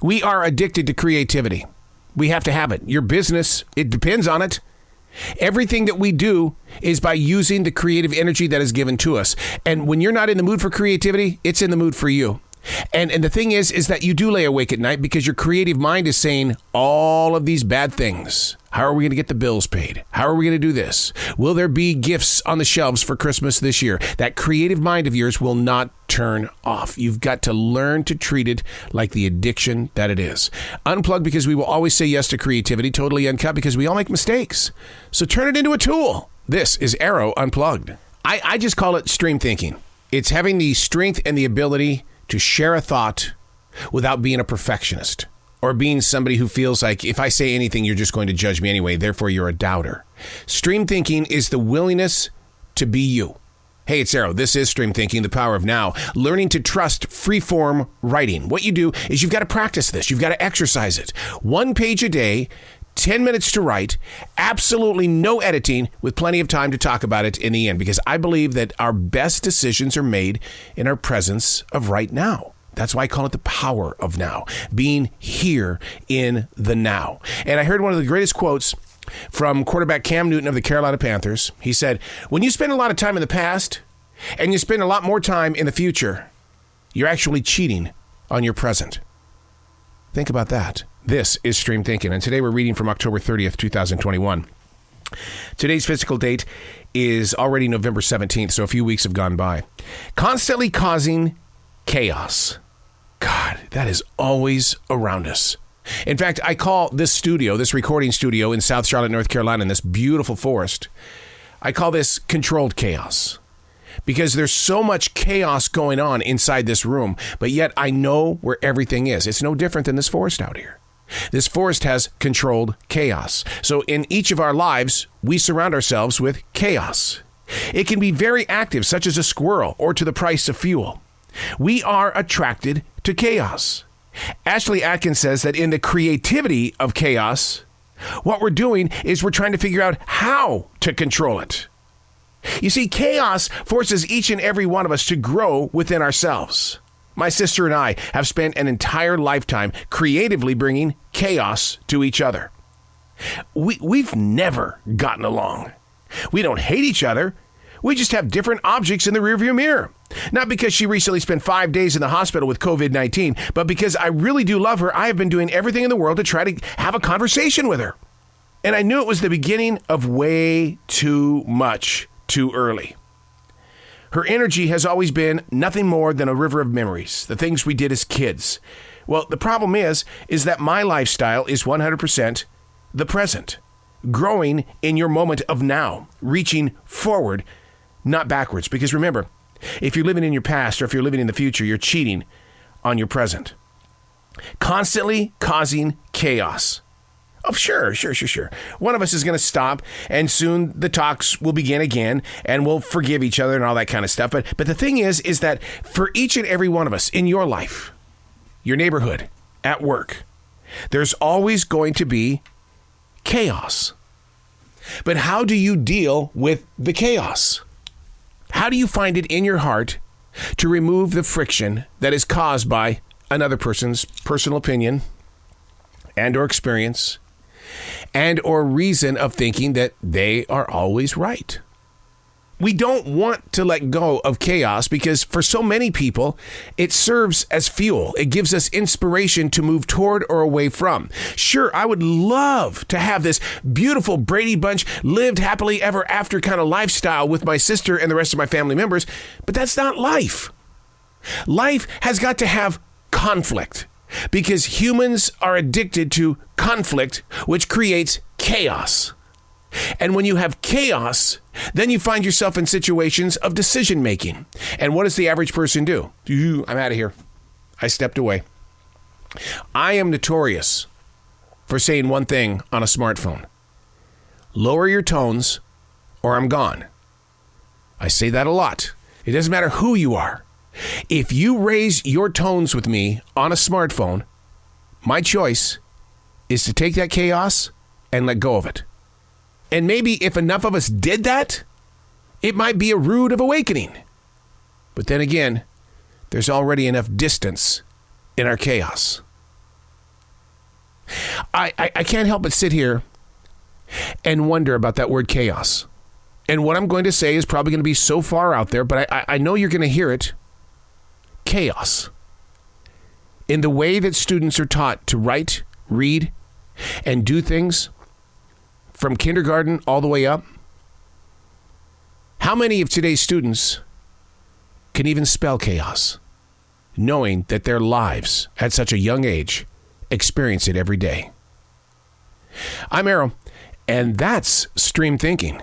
We are addicted to creativity. We have to have it. Your business, it depends on it. Everything that we do is by using the creative energy that is given to us. And when you're not in the mood for creativity, it's in the mood for you. And the thing is that you do lay awake at night because your creative mind is saying all of these bad things. How are we going to get the bills paid? How are we going to do this? Will there be gifts on the shelves for Christmas this year? That creative mind of yours will not turn off. You've got to learn to treat it like the addiction that it is. Unplugged because we will always say yes to creativity. Totally Uncut because we all make mistakes. So turn it into a tool. This is Arroe Unplugged. I just call it stream thinking. It's having the strength and the ability to share a thought without being a perfectionist or being somebody who feels like if I say anything, you're just going to judge me anyway. Therefore, you're a doubter. Stream thinking is the willingness to be you. Hey, it's Arroe. This is Stream Thinking, the power of now. Learning to trust free-form writing. What you do is you've got to practice this. You've got to exercise it. 1 page a day, 10 minutes to write, absolutely no editing, with plenty of time to talk about it in the end, because I believe that our best decisions are made in our presence of right now. That's why I call it the power of now, being here in the now. And I heard one of the greatest quotes from quarterback Cam Newton of the Carolina Panthers. He said, when you spend a lot of time in the past and you spend a lot more time in the future, you're actually cheating on your present. Think about that. This is Stream Thinking, and today we're reading from October 30th, 2021. Today's physical date is already November 17th, so a few weeks have gone by. Constantly causing chaos. God, that is always around us. In fact, I call this studio, this recording studio in South Charlotte, North Carolina, in this beautiful forest, I call this controlled chaos. Because there's so much chaos going on inside this room, but yet I know where everything is. It's no different than this forest out here. This forest has controlled chaos. So in each of our lives, we surround ourselves with chaos. It can be very active, such as a squirrel or to the price of fuel. We are attracted to chaos. Ashley Atkins says that in the creativity of chaos, what we're doing is we're trying to figure out how to control it. You see, chaos forces each and every one of us to grow within ourselves. My sister and I have spent an entire lifetime creatively bringing chaos to each other. We've never gotten along. We don't hate each other. We just have different objects in the rearview mirror. Not because she recently spent 5 days in the hospital with COVID-19, but because I really do love her. I have been doing everything in the world to try to have a conversation with her. And I knew it was the beginning of way too much too early. Her energy has always been nothing more than a river of memories, the things we did as kids. Well, the problem is that my lifestyle is 100% the present, growing in your moment of now, reaching forward, not backwards. Because remember, if you're living in your past or if you're living in the future, you're cheating on your present. Constantly causing chaos. Oh, sure. One of us is going to stop, and soon the talks will begin again, and we'll forgive each other and all that kind of stuff. But the thing is that for each and every one of us in your life, your neighborhood, at work, there's always going to be chaos. But how do you deal with the chaos? How do you find it in your heart to remove the friction that is caused by another person's personal opinion and or experience and or reason of thinking that they are always right? We don't want to let go of chaos because for so many people, it serves as fuel. It gives us inspiration to move toward or away from. Sure, I would love to have this beautiful Brady Bunch lived happily ever after kind of lifestyle with my sister and the rest of my family members, but that's not life. Life has got to have conflict because humans are addicted to conflict, which creates chaos. And when you have chaos, then you find yourself in situations of decision making. And what does the average person do? I'm out of here. I stepped away. I am notorious for saying one thing on a smartphone. Lower your tones or I'm gone. I say that a lot. It doesn't matter who you are. If you raise your tones with me on a smartphone, my choice is to take that chaos and let go of it. And maybe if enough of us did that, it might be a rude awakening. But then again, there's already enough distance in our chaos. I can't help but sit here and wonder about that word chaos. And what I'm going to say is probably going to be so far out there, but I know you're going to hear it. Chaos. In the way that students are taught to write, read, and do things from kindergarten all the way up. How many of today's students can even spell chaos, knowing that their lives at such a young age experience it every day? I'm Arroe, and that's Stream Thinking.